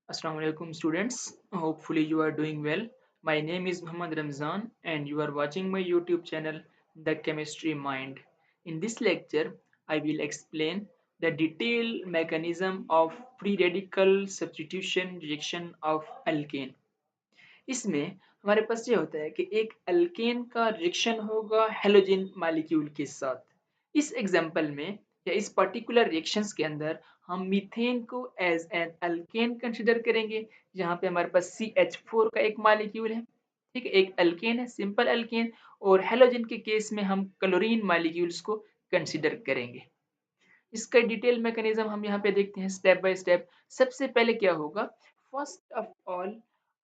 Assalamu alaikum students. Hopefully you are doing well. My name is Muhammad Ramzan and you are watching my YouTube channel The Chemistry Mind. In this lecture, I will explain the detailed mechanism of free radical substitution reaction of alkane. इसमें हमारे पास ये होता है कि एक alkane का reaction होगा halogen molecule के साथ। इस एग्जांपल में या इस पर्टिकुलर रिएक्शंस के अंदर हम मीथेन को एज एन अल्केन कंसीडर करेंगे, जहाँ पे हमारे पास CH4 का एक मॉलिक्यूल है। ठीक है, एक अल्केन है, सिंपल अल्केन। और हेलोजन के केस में हम क्लोरीन मॉलिक्यूल्स को कंसीडर करेंगे। इसका डिटेल मैकेनिज्म हम यहाँ पे देखते हैं स्टेप बाय स्टेप। सबसे पहले क्या होगा, first of all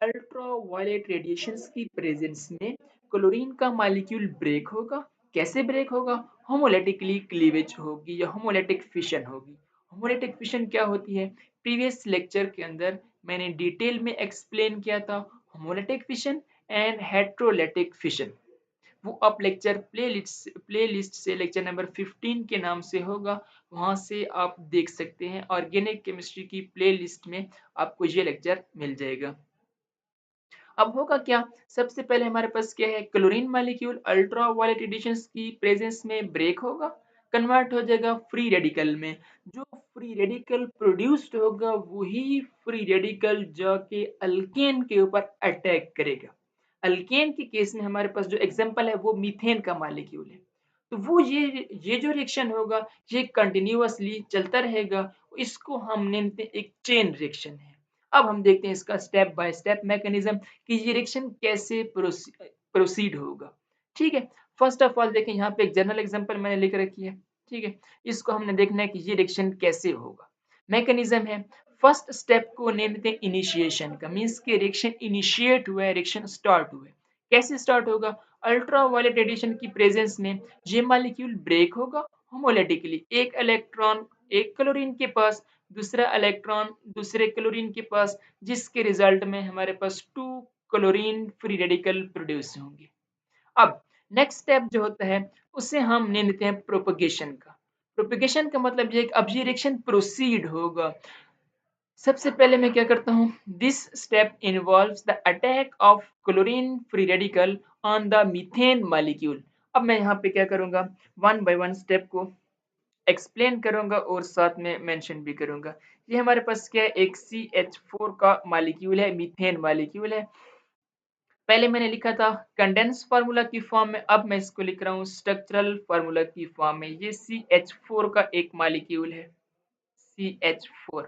ultraviolet radiations की प्रेजेंस में क्लोरीन का मॉलिक्यूल ब्रेक होगा। कैसे ब्रेक होगा? होमोलिटिकली क्लीवेज होगी या होमोलिटिक फिशन होगी। होमोलिटिक फिशन क्या होती है? प्रीवियस लेक्चर के अंदर मैंने डिटेल में एक्सप्लेन किया था homolytic fission and heterolytic fission. वो आप लेक्चर प्लेलिस्ट से लेक्चर नंबर 15 के नाम से होगा, वहां से आप देख सकते हैं। ऑर्गेनिक केमिस्ट्री की प्लेलिस्ट में आपको ये लेक्चर मिल जाएगा। अब होगा क्या, सबसे पहले हमारे पास क्या है, क्लोरीन मॉलिक्यूल अल्ट्रावायलेट रेडिएशंस की प्रेजेंस में ब्रेक होगा, कन्वर्ट हो जाएगा फ्री रेडिकल में। जो फ्री रेडिकल प्रोड्यूस्ड होगा वही फ्री रेडिकल जाके अल्केन के ऊपर अटैक करेगा। अल्केन के केस में हमारे पास जो एग्जांपल है वो मीथेन का मॉलिक्यूल है। तो वो ये जो रिएक्शन होगा ये कंटिन्यूअसली चलता रहेगा। इसको हम मानते हैं एक चेन रिएक्शन है। अब हम देखते हैं इसका स्टेप बाय स्टेप मैकेनिज्म कि ये रिएक्शन कैसे प्रोसीड होगा। ठीक है, फर्स्ट ऑफ ऑल देखें, यहाँ पे एक जनरल एग्जांपल मैंने लिख रखी है। ठीक है, इसको हमने देखना है कि ये रिएक्शन कैसे होगा। मैकेनिज्म है, फर्स्ट स्टेप को नेम देते हैं इनिशिएशन का, मींस कि रिएक्शन इनिशिएट हुआ है, रिएक्शन स्टार्ट हुआ है। कैसे स्टार्ट होगा? अल्ट्रावायलेट रेडिएशन की प्रेजेंस में ये मॉलिक्यूल ब्रेक होगा होमोलिटिकली। एक इलेक्ट्रॉन एक क्लोरीन के पास, दूसरा इलेक्ट्रॉन दूसरे क्लोरीन के पास, जिसके रिजल्ट में हमारे पास 2 क्लोरीन फ्री रेडिकल प्रोड्यूस होंगे। अब नेक्स्ट स्टेप जो होता है उसे हम ले लेते हैं प्रोपगेशन का। प्रोपगेशन का मतलब ये अब ये रिएक्शन प्रोसीड होगा। सबसे पहले मैं क्या करता हूँ, this step involves the attack of chlorine free radical on the methane molecule. अब मैं यहाँ पे क्या करूंगा, वन बाय वन स्टेप को एक्सप्लेन करूंगा और साथ में मेंशन भी करूंगा। ये हमारे पास क्या है, एक CH4 का मॉलिक्यूल है, मीथेन मॉलिक्यूल है। पहले मैंने लिखा था कंडेंस फार्मूला की फॉर्म में, अब मैं इसको लिख रहा हूँ स्ट्रक्चरल फार्मूला की फॉर्म में। ये CH4 का एक मॉलिक्यूल है, CH4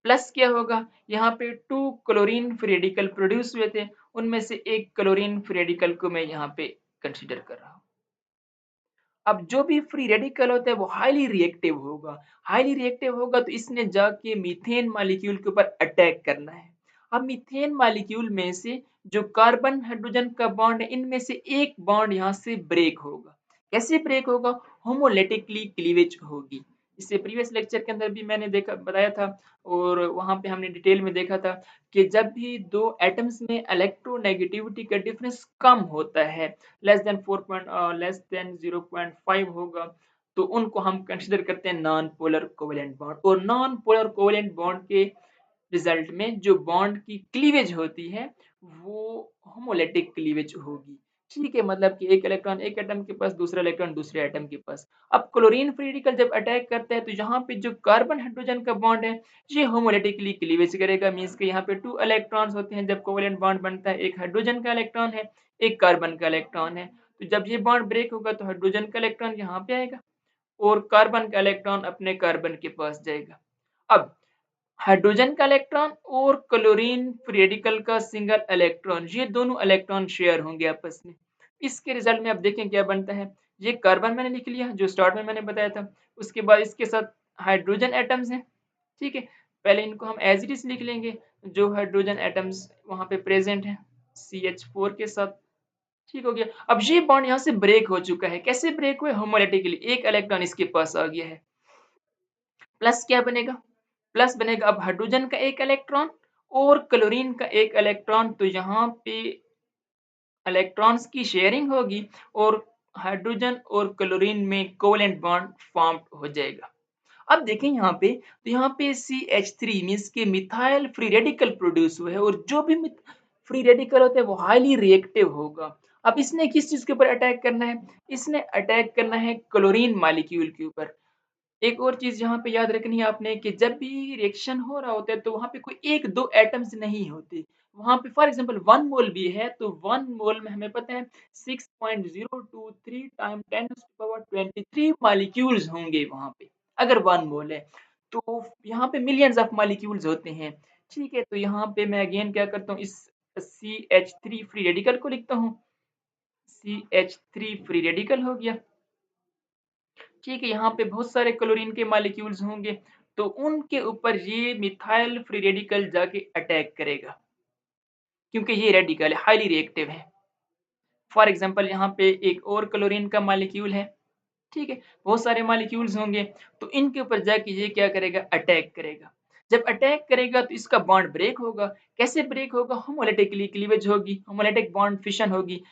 प्लस क्या होगा, यहाँ पे 2 क्लोरीन फ्री रेडिकल प्रोड्यूस हुए थे, उनमें से एक क्लोरीन फ्री रेडिकल को मैं यहाँ पे कंसीडर कर रहा हूँ। अब जो भी फ्री रेडिकल होता है वो हाईली रिएक्टिव होगा। हाईली रिएक्टिव होगा तो इसने जाके मीथेन मॉलिक्यूल के ऊपर अटैक करना है। अब मीथेन मॉलिक्यूल में से जो कार्बन हाइड्रोजन का बॉन्ड है, इनमें से एक बॉन्ड यहाँ से ब्रेक होगा। कैसे ब्रेक होगा? होमोलिटिकली क्लीवेज होगी। इससे प्रीवियस लेक्चर के अंदर भी मैंने देखा बताया था, और वहां पे हमने डिटेल में देखा था कि जब भी दो एटम्स में इलेक्ट्रोनेगेटिविटी का डिफरेंस कम होता है, लेस देन 0.5 होगा, तो उनको हम कंसीडर करते हैं नॉन पोलर कोवेलेंट बॉन्ड। और नॉन पोलर कोवेलेंट बॉन्ड के रिजल्ट में जो बॉन्ड की क्लीवेज होती है वो होमोलिटिक क्लीवेज होगी। ठीक है, मतलब कि एक इलेक्ट्रॉन एक एटम के पास, दूसरा इलेक्ट्रॉन दूसरे एटम के पास। अब क्लोरीन फ्री रेडिकल जब अटैक करता है तो यहाँ पे जो कार्बन हाइड्रोजन का बॉन्ड है ये होमोलिटिकली क्लीवेज करेगा। मींस के यहाँ पे 2 इलेक्ट्रॉन्स होते हैं जब कोवेलेंट बॉन्ड बनता है, एक हाइड्रोजन का इलेक्ट्रॉन है, एक कार्बन का इलेक्ट्रॉन है। तो जब ये बॉन्ड ब्रेक होगा तो हाइड्रोजन का इलेक्ट्रॉन यहाँ पे आएगा और कार्बन का इलेक्ट्रॉन अपने कार्बन के पास जाएगा। अब हाइड्रोजन का इलेक्ट्रॉन और क्लोरीन रेडिकल का सिंगल इलेक्ट्रॉन, ये दोनों इलेक्ट्रॉन शेयर होंगे आपस में। इसके रिजल्ट में आप देखें क्या बनता है। ये कार्बन मैंने लिख लिया जो स्टार्ट में मैंने बताया था। उसके बाद इसके साथ हाइड्रोजन एटम्स हैं। ठीक है, पहले इनको हम एज इट इज लिख लेंगे, जो हाइड्रोजन एटम्स वहां पे प्रेजेंट हैं CH4 के साथ। ठीक हो गया। अब ये बॉन्ड यहाँ से ब्रेक हो चुका है। कैसे ब्रेक हुए? होमोलिटिकली, एक इलेक्ट्रॉन इसके पास आ गया है। प्लस क्या बनेगा? प्लस बनेगा अब हाइड्रोजन का एक इलेक्ट्रॉन और क्लोरीन का एक इलेक्ट्रॉन। तो यहाँ पे इलेक्ट्रॉन्स की शेयरिंग होगी और हाइड्रोजन और क्लोरीन में कोवेलेंट बॉन्ड फॉर्म हो जाएगा। अब देखें यहाँ पे, तो यहाँ पे CH3 मीन्स के मिथाइल फ्री रेडिकल प्रोड्यूस हुआ है, और जो भी फ्री रेडिकल होता है वो हाईली रिएक्टिव होगा। अब इसने किस चीज के ऊपर अटैक करना है? इसने अटैक करना है क्लोरीन मॉलिक्यूल के ऊपर। एक और चीज यहाँ पे याद रखनी है आपने कि जब भी रिएक्शन हो रहा होता है तो वहां पे कोई एक दो एटम्स नहीं होते, वहां पे फॉर एग्जांपल 1 मोल भी है तो 1 मोल में हमें पता है 6.023 टाइम 10⁻23 मॉलिक्यूल्स होंगे वहां पे, अगर 1 मोल है तो यहाँ पे मिलियंस ऑफ मॉलिक्यूल्स होते हैं। ठीक है, तो यहाँ पे मैं अगेन क्या करता हूँ, इस CH3 फ्री रेडिकल को लिखता हूँ, CH3 फ्री रेडिकल हो गया। ठीक है, यहाँ पे बहुत सारे क्लोरीन के मॉलिक्यूल्स होंगे तो उनके ऊपर ये मिथाइल फ्री रेडिकल जाके अटैक करेगा, क्योंकि ये रेडिकल है, हाईली रिएक्टिव है। फॉर एग्जांपल यहाँ पे एक और क्लोरीन का मॉलिक्यूल है, ठीक है, बहुत सारे मॉलिक्यूल्स होंगे तो इनके ऊपर जाके ये क्या करेगा, अटैक करेगा। जब अटैक करेगा तो इसका बॉन्ड ब्रेक होगा। कैसे ब्रेक होगा? होमोलिटिकली क्लीवेज होगी, होमोलिटिक बॉन्ड फिशन होगी।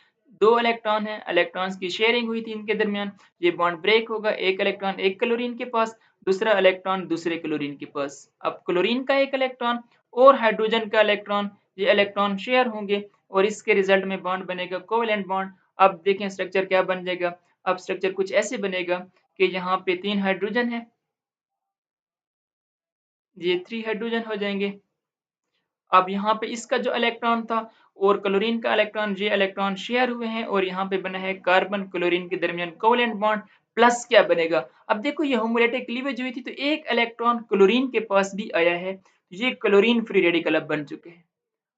दो इलेक्ट्रॉन है, इलेक्ट्रॉन्स की शेयरिंग हुई थी इनके दरमियान, ये बॉन्ड ब्रेक होगा, एक इलेक्ट्रॉन एक क्लोरीन के पास, दूसरा इलेक्ट्रॉन दूसरे क्लोरीन के पास। अब क्लोरीन का एक इलेक्ट्रॉन और हाइड्रोजन का इलेक्ट्रॉन, ये इलेक्ट्रॉन शेयर होंगे और इसके रिजल्ट में बॉन्ड बनेगा कोवेलेंट बॉन्ड। अब देखें स्ट्रक्चर क्या बन जाएगा। अब स्ट्रक्चर कुछ ऐसे बनेगा कि यहाँ पे 3 हाइड्रोजन है, ये 3 हाइड्रोजन हो जाएंगे। अब यहाँ पे इसका जो इलेक्ट्रॉन था और क्लोरीन का इलेक्ट्रॉन, ये इलेक्ट्रॉन शेयर हुए हैं और यहाँ पे बना है कार्बन क्लोरीन के दरमियान कोवेलेंट बॉन्ड। प्लस क्या बनेगा? अब देखो ये होमोलेटिक क्लीवेज हुई थी तो एक इलेक्ट्रॉन क्लोरीन के पास भी आया है, ये क्लोरीन फ्री रेडिकल अब बन चुके हैं।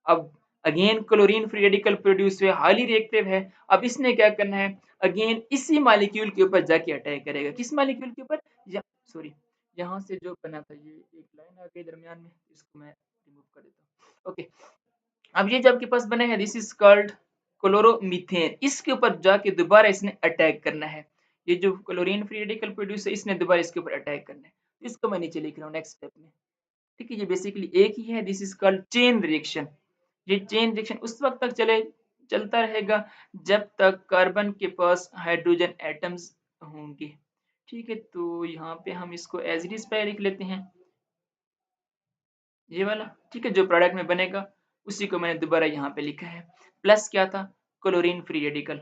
अब again chlorine free radical produce हुए, हाईली रिएक्टिव है। अब इसने क्या करना है, अगेन इसी मॉलिक्यूल के ऊपर जाके अटैक करेगा। किस मॉलिक्यूल के ऊपर? सॉरी, यहाँ से जो बना था ये एक लाइन आ गई दरमियान में, इसको मैं रिमूव कर देता हूँ। ओके, अब ये जो आपके पास बना है दिस इज कॉल्ड क्लोरोमीथेन, इसके ऊपर जाके दोबारा इसने अटैक करना है। ये जो क्लोरीन फ्री रेडिकल प्रोड्यूस है इसने दोबारा इसके ऊपर अटैक करना है। इसको मैं नीचे लिख रहा हूँ नेक्स्ट स्टेप में। ठीक है, ये बेसिकली एक ही है, this is called chain reaction. ये चेन रिएक्शन उस वक्त तक चलता रहेगा जब तक कार्बन के पास हाइड्रोजन एटम्स होंगे। ठीक है, तो यहाँ पे हम इसको एज इट इज पे लिख लेते हैं, ये वाला। ठीक है, जो प्रोडक्ट में बनेगा उसी को मैंने दोबारा यहाँ पे लिखा है। प्लस क्या था, क्लोरीन फ्री रेडिकल,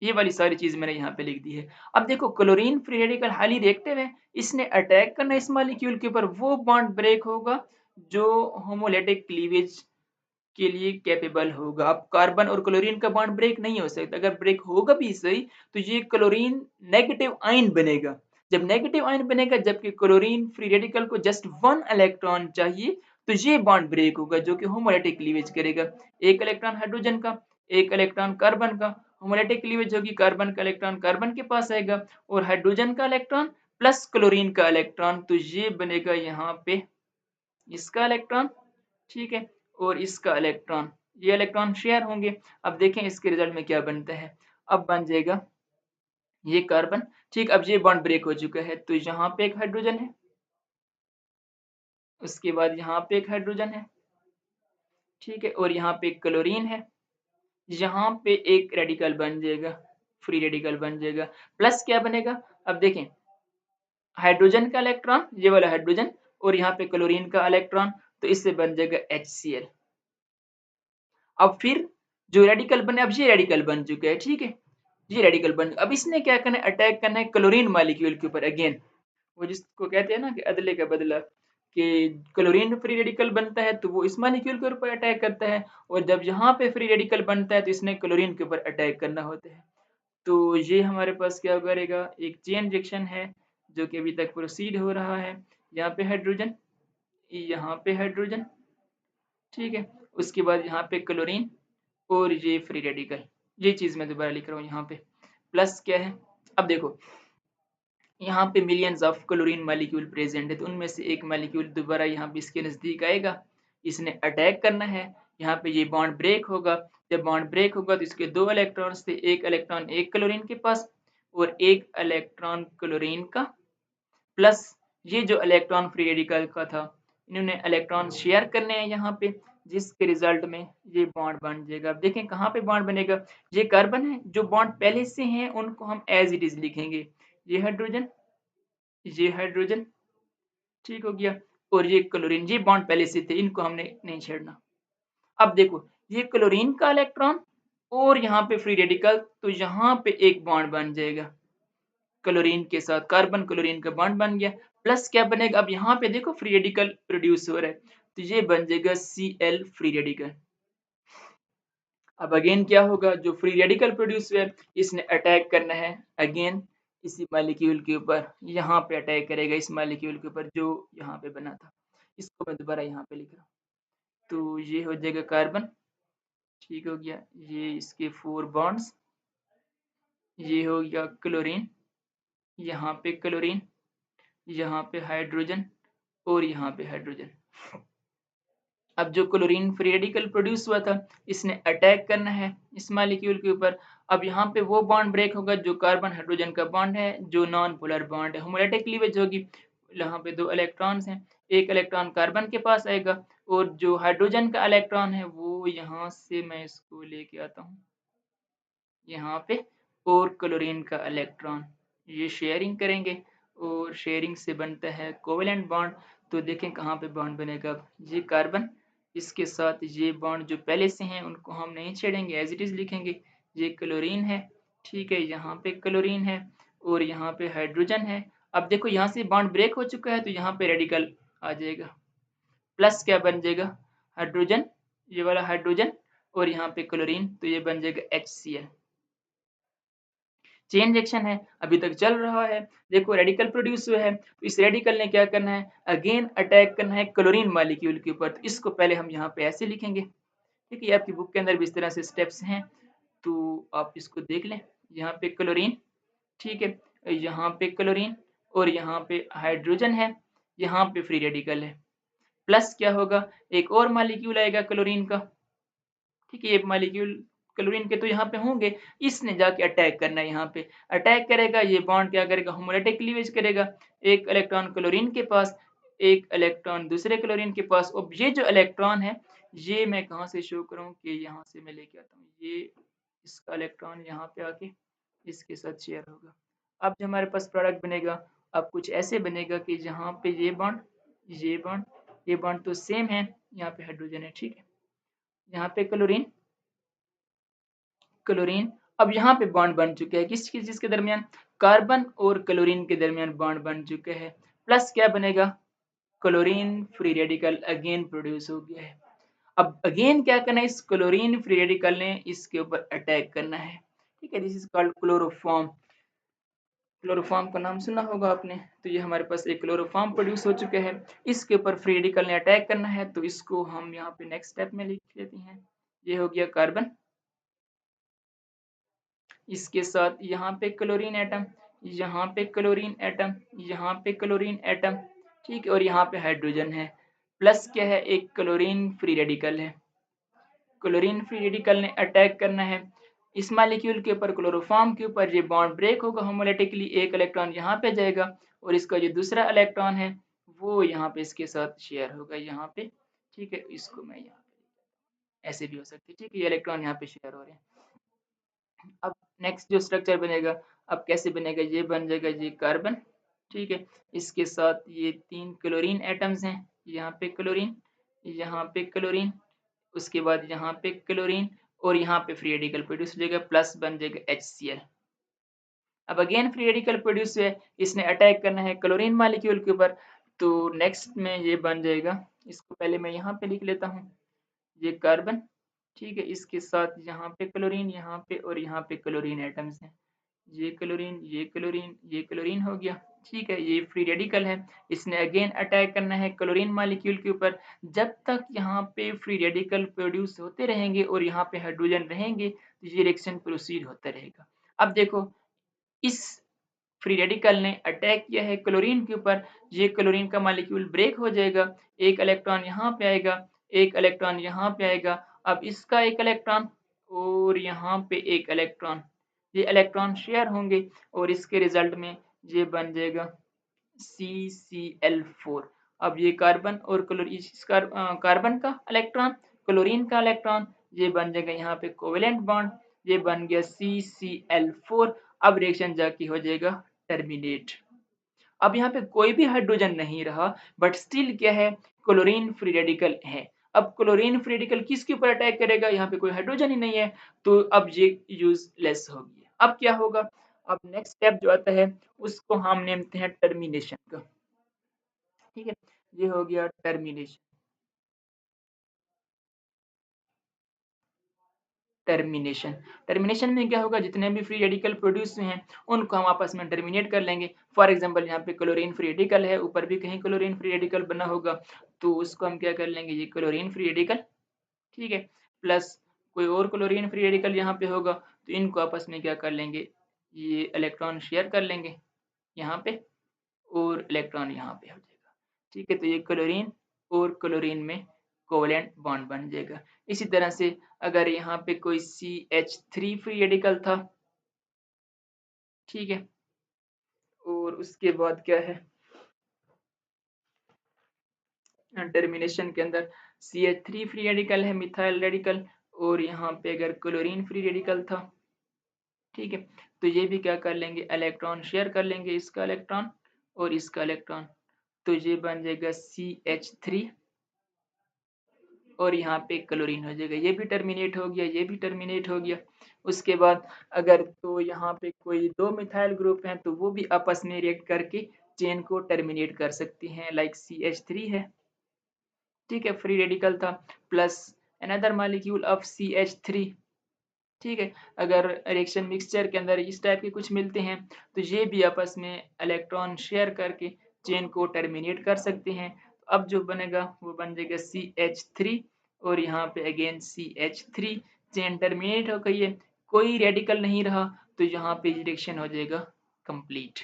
ये वाली सारी चीज मैंने यहाँ पे लिख दी है। अब देखो chlorine free radical highly reactive है, इसने अटैक करना इस मॉलिक्यूल के ऊपर, वो बॉन्ड ब्रेक होगा जो होमोलेटिक क्लीवेज के लिए कैपेबल होगा। अब कार्बन और क्लोरीन का बॉन्ड ब्रेक नहीं हो सकता, अगर ब्रेक होगा भी सही तो ये क्लोरीन नेगेटिव आयन बनेगा। जब नेगेटिव आयन बनेगा जबकि क्लोरीन फ्री रेडिकल को जस्ट 1 इलेक्ट्रॉन चाहिए, तो ये बॉन्ड ब्रेक होगा जो कि होमोलेटिक क्लीवेज करेगा। एक इलेक्ट्रॉन हाइड्रोजन का, एक इलेक्ट्रॉन कार्बन का, होमोलेटिक क्लीवेज होगी, कार्बन का इलेक्ट्रॉन कार्बन के पास आएगा और हाइड्रोजन का इलेक्ट्रॉन प्लस क्लोरीन का इलेक्ट्रॉन, तो ये बनेगा यहाँ पे इसका इलेक्ट्रॉन। ठीक है, और इसका इलेक्ट्रॉन, ये इलेक्ट्रॉन शेयर होंगे। अब देखें इसके रिजल्ट में क्या बनता है। अब बन जाएगा ये कार्बन। ठीक, अब ये बॉन्ड ब्रेक हो चुका है तो यहाँ पे एक हाइड्रोजन है, उसके बाद यहाँ पे एक हाइड्रोजन है। ठीक है, और यहाँ पे एक क्लोरीन है, यहाँ पे एक रेडिकल बन जाएगा, फ्री रेडिकल बन जाएगा। प्लस क्या बनेगा, अब देखें हाइड्रोजन का इलेक्ट्रॉन, ये वाला हाइड्रोजन, और यहाँ पे क्लोरीन का इलेक्ट्रॉन, तो इससे बन जाएगा HCl। अब फिर जो रेडिकल बने, अब ये रेडिकल बन चुका है। ठीक है, ये रेडिकल बन, अब इसने क्या करना है, अटैक करना है क्लोरीन मॉलिक्यूल के ऊपर अगेन। वो जिसको कहते हैं ना कि अदले का बदला, कि क्लोरीन फ्री रेडिकल बनता है तो वो इस मॉलिक्यूल के ऊपर अटैक करता है, और जब यहाँ पे फ्री रेडिकल बनता है तो इसने क्लोरीन के ऊपर अटैक करना होता है। तो ये हमारे पास क्या करेगा, एक चेन रिएक्शन है जो कि अभी तक प्रोसीड हो रहा है। यहाँ पे हाइड्रोजन, यहाँ पे हाइड्रोजन, ठीक है, उसके बाद यहाँ पे क्लोरीन और ये फ्री रेडिकल। ये चीज मैं दोबारा लिख रहा हूँ यहाँ पे। प्लस क्या है, अब देखो यहाँ पे millions of chlorine molecule present है तो उनमें से एक मॉलिक्यूल दोबारा यहाँ पे इसके नजदीक आएगा, इसने अटैक करना है। यहाँ पे ये बॉन्ड ब्रेक होगा, जब बॉन्ड ब्रेक होगा तो इसके दो इलेक्ट्रॉन्स थे, एक इलेक्ट्रॉन एक क्लोरीन के पास और एक इलेक्ट्रॉन क्लोरीन का। प्लस ये जो इलेक्ट्रॉन फ्री रेडिकल का था, इन्होंने इलेक्ट्रॉन शेयर करने हैं यहाँ पे, जिसके रिजल्ट में ये बॉन्ड बन जाएगा। अब देखें कहाँ पे बॉन्ड बनेगा, ये कार्बन है, जो बॉन्ड पहले से हैं उनको हम एज इट इज लिखेंगे, ये हाइड्रोजन, ये हाइड्रोजन, ठीक हो गया, और ये क्लोरीन, ये बॉन्ड पहले से थे, इनको हमने नहीं छेड़ना। अब देखो ये क्लोरीन का इलेक्ट्रॉन और यहाँ पे फ्री रेडिकल, तो यहाँ पे एक बॉन्ड बन जाएगा क्लोरीन के साथ, कार्बन क्लोरीन का बॉन्ड बन गया। प्लस क्या बनेगा, अब यहाँ पे देखो फ्री रेडिकल प्रोड्यूस हो रहा है, तो ये बन जाएगा Cl फ्री रेडिकल। अब अगेन क्या होगा, जो फ्री रेडिकल प्रोड्यूस हुआ है इसने अटैक करना है अगेन इसी मॉलिक्यूल के ऊपर, यहाँ पे अटैक करेगा इस मॉलिक्यूल के ऊपर जो यहाँ पे बना था, इसको मैं दोबारा यहाँ पे लिख रहा हूँ। तो ये हो जाएगा कार्बन, ठीक हो गया, ये इसके 4 बॉन्ड्स, ये हो गया क्लोरीन, यहाँ पे क्लोरीन, यहाँ पे हाइड्रोजन और यहाँ पे हाइड्रोजन। अब जो क्लोरीन फ्री रेडिकल प्रोड्यूस हुआ था इसने अटैक करना है इस मॉलिक्यूल के ऊपर। अब यहाँ पे वो बॉन्ड ब्रेक होगा जो कार्बन हाइड्रोजन का बॉन्ड है, जो नॉन पोलर बॉन्ड है, होमोलैटिक क्लीवेज होगी। यहाँ पे 2 इलेक्ट्रॉन्स हैं, एक इलेक्ट्रॉन कार्बन के पास आएगा और जो हाइड्रोजन का इलेक्ट्रॉन है वो यहाँ से मैं इसको लेके आता हूँ यहाँ पे, और क्लोरीन का इलेक्ट्रॉन ये शेयरिंग करेंगे और शेयरिंग से बनता है कोवेलेंट बॉन्ड। तो देखें कहाँ पे बॉन्ड बनेगा, ये कार्बन, इसके साथ ये बॉन्ड जो पहले से हैं उनको हम नहीं छेड़ेंगे, एज इट इज लिखेंगे। ये क्लोरीन है, ठीक है, यहाँ पे क्लोरीन है और यहाँ पे हाइड्रोजन है। अब देखो यहाँ से बॉन्ड ब्रेक हो चुका है तो यहाँ पे रेडिकल आ जाएगा, प्लस क्या बन जाएगा, हाइड्रोजन, ये वाला हाइड्रोजन और यहाँ पे क्लोरीन, तो ये बन जाएगा HCl। चेन रिएक्शन है, अभी तक चल रहा है। देखो रेडिकल प्रोड्यूस हुआ है, तो इस रेडिकल ने क्या करना है, अगेन अटैक करना है क्लोरीन मॉलिक्यूल के ऊपर। तो इसको पहले हम यहाँ पे ऐसे लिखेंगे, ठीक है, आपकी बुक के अंदर भी इस तरह से स्टेप्स हैं, तो आप इसको देख लें। यहाँ पे क्लोरीन, ठीक है, यहाँ पे क्लोरीन और यहाँ पे हाइड्रोजन है, यहाँ पे फ्री रेडिकल है। प्लस क्या होगा, एक और मॉलिक्यूल आएगा क्लोरीन का, ठीक है, ये मॉलिक्यूल क्लोरीन के तो यहाँ पे होंगे, इसने जाके अटैक करना है, यहाँ पे अटैक करेगा, ये बॉन्ड क्या करेगा, होमोलैटिक क्लीवेज करेगा, एक इलेक्ट्रॉन क्लोरीन के पास, एक इलेक्ट्रॉन दूसरे क्लोरीन के पास। और ये जो इलेक्ट्रॉन है ये मैं कहाँ से शो करूँ, कि यहाँ से मैं लेके आता हूँ, ये इसका इलेक्ट्रॉन यहाँ पे आके इसके साथ शेयर होगा। अब जो हमारे पास प्रोडक्ट बनेगा, अब कुछ ऐसे बनेगा कि जहाँ पे ये बॉन्ड, ये बॉन्ड, ये बॉन्ड तो सेम है, यहाँ पे हाइड्रोजन है, ठीक है, यहाँ पे क्लोरीन, क्लोरीन। अब यहाँ पे बॉन्ड बन चुके हैं किसके जिसके दरमियान, कार्बन और क्लोरीन के दरमियान बॉन्ड बन चुके हैं। प्लस क्या बनेगा, chlorine free radical again produce हो गया है। अब अगेन क्या करना है, इस क्लोरीन फ्री रेडिकल ने इसके ऊपर अटैक करना है, ठीक है, this is called chloroform. Chloroform का नाम सुना होगा आपने। तो ये हमारे पास एक क्लोरोफॉर्म प्रोड्यूस हो चुके हैं, इसके ऊपर फ्री रेडिकल ने अटैक करना है, तो इसको हम यहाँ पे नेक्स्ट स्टेप में लिख लेते हैं। ये हो गया कार्बन, इसके साथ यहाँ पे क्लोरीन एटम, यहाँ पे क्लोरीन एटम, यहाँ पे क्लोरीन एटम, ठीक है, और यहाँ पे हाइड्रोजन है। प्लस क्या है, एक क्लोरीन फ्री रेडिकल है, क्लोरीन फ्री रेडिकल ने अटैक करना है इस मॉलिक्यूल के ऊपर, क्लोरोफॉर्म के ऊपर। ये बॉन्ड ब्रेक होगा होमोलैटिकली, एक इलेक्ट्रॉन यहाँ पे जाएगा और इसका जो दूसरा इलेक्ट्रॉन है वो यहाँ पे इसके साथ शेयर होगा यहाँ पे, ठीक है, इसको मैं यहाँ पे ऐसे भी हो सकती है, ठीक है, ये इलेक्ट्रॉन यहाँ पे शेयर हो रहे हैं। अब नेक्स्ट जो स्ट्रक्चर बनेगा, अब कैसे बनेगा, ये बन जाएगा ये कार्बन, ठीक है, इसके साथ ये 3 क्लोरीन एटम्स हैं, यहाँ पे क्लोरीन, यहाँ पे क्लोरीन, उसके बाद यहाँ पे क्लोरीन और यहाँ पे फ्री रेडिकल प्रोड्यूस हो जाएगा, प्लस बन जाएगा HCl। अब अगेन फ्री रेडिकल प्रोड्यूस है, इसने अटैक करना है क्लोरीन मॉलिक्यूल के ऊपर, तो नेक्स्ट में ये बन जाएगा, इसको पहले मैं यहाँ पे लिख लेता हूँ, ये कार्बन, ठीक है, इसके साथ यहाँ पे क्लोरीन, यहाँ पे और यहाँ पे क्लोरीन एटम्स हैं, ये क्लोरीन, ये क्लोरीन, ये क्लोरीन हो गया, ठीक है, ये फ्री रेडिकल है, इसने अगेन अटैक करना है क्लोरीन मॉलिक्यूल के ऊपर। जब तक यहाँ पे फ्री रेडिकल प्रोड्यूस होते रहेंगे और यहाँ पे हाइड्रोजन रहेंगे तो ये रिएक्शन प्रोसीड होता रहेगा। अब देखो इस फ्री रेडिकल ने अटैक किया है क्लोरीन के ऊपर, ये क्लोरीन का मॉलिक्यूल ब्रेक हो जाएगा, एक इलेक्ट्रॉन यहाँ पे आएगा, एक इलेक्ट्रॉन यहाँ पे आएगा, अब इसका एक इलेक्ट्रॉन और यहाँ पे एक इलेक्ट्रॉन, ये इलेक्ट्रॉन शेयर होंगे और इसके रिजल्ट में ये बन जाएगा CCl4। अब ये कार्बन और कार्बन का इलेक्ट्रॉन, क्लोरीन का इलेक्ट्रॉन, ये बन जाएगा यहाँ पे कोवेलेंट बॉन्ड, ये बन गया CCl4। अब रिएक्शन जाके हो जाएगा टर्मिनेट। अब यहाँ पे कोई भी हाइड्रोजन नहीं रहा, बट स्टिल क्या है, क्लोरीन फ्री रेडिकल है। अब क्लोरीन फ्री रेडिकल किसके ऊपर अटैक करेगा, यहाँ पे कोई हाइड्रोजन ही नहीं है, तो अब ये यूजलेस हो गया। अब क्या होगा, अब नेक्स्ट स्टेप जो आता है उसको हम नामते हैं टर्मिनेशन का। ठीक है, ये हो गया टर्मिनेशन। टर्मिनेशन टर्मिनेशन में क्या होगा, जितने भी फ्री रेडिकल प्रोड्यूस हुए हैं उनको हम आपस में टर्मिनेट कर लेंगे। फॉर एग्जांपल यहाँ पे क्लोरीन फ्री रेडिकल है, ऊपर भी कहीं क्लोरीन फ्री रेडिकल बना होगा, तो उसको हम क्या कर लेंगे, ये क्लोरीन फ्री रेडिकल, ठीक है, प्लस कोई और क्लोरीन फ्री रेडिकल यहाँ पे होगा, तो इनको आपस में क्या कर लेंगे, ये इलेक्ट्रॉन शेयर कर लेंगे यहाँ पे, और इलेक्ट्रॉन यहाँ पे हो जाएगा। ठीक है, तो ये क्लोरीन और क्लोरीन में कोवेलेंट बॉन्ड बन जाएगा। इसी तरह से अगर यहाँ पे कोई CH3 फ्री रेडिकल था, ठीक है, और उसके बाद क्या है, टर्मिनेशन के अंदर CH3 फ्री रेडिकल है, मिथाइल रेडिकल, और यहाँ पे अगर क्लोरीन फ्री रेडिकल था, ठीक है, तो ये भी क्या कर लेंगे, इलेक्ट्रॉन शेयर कर लेंगे, इसका इलेक्ट्रॉन और इसका इलेक्ट्रॉन, तो ये बन जाएगा CH3, और यहाँ पे क्लोरीन हो जाएगा, ये भी टर्मिनेट हो गया, ये भी टर्मिनेट हो गया। उसके बाद अगर तो यहाँ पे कोई दो मिथाइल ग्रुप हैं तो वो भी आपस में रिएक्ट करके चेन को टर्मिनेट कर सकती हैं, लाइक CH3 है, ठीक है, फ्री रेडिकल था, plus another molecule of CH3, ठीक है, अगर रिएक्शन मिक्सचर के अंदर इस टाइप के कुछ मिलते हैं तो ये भी आपस में इलेक्ट्रॉन शेयर करके चेन को टर्मिनेट कर सकते हैं। तो अब जो बनेगा वो बन जाएगा CH3, और यहाँ पे अगेन CH3, चेन टर्मिनेट हो गई है, कोई रेडिकल नहीं रहा, तो यहाँ पे रिएक्शन हो जाएगा कंप्लीट।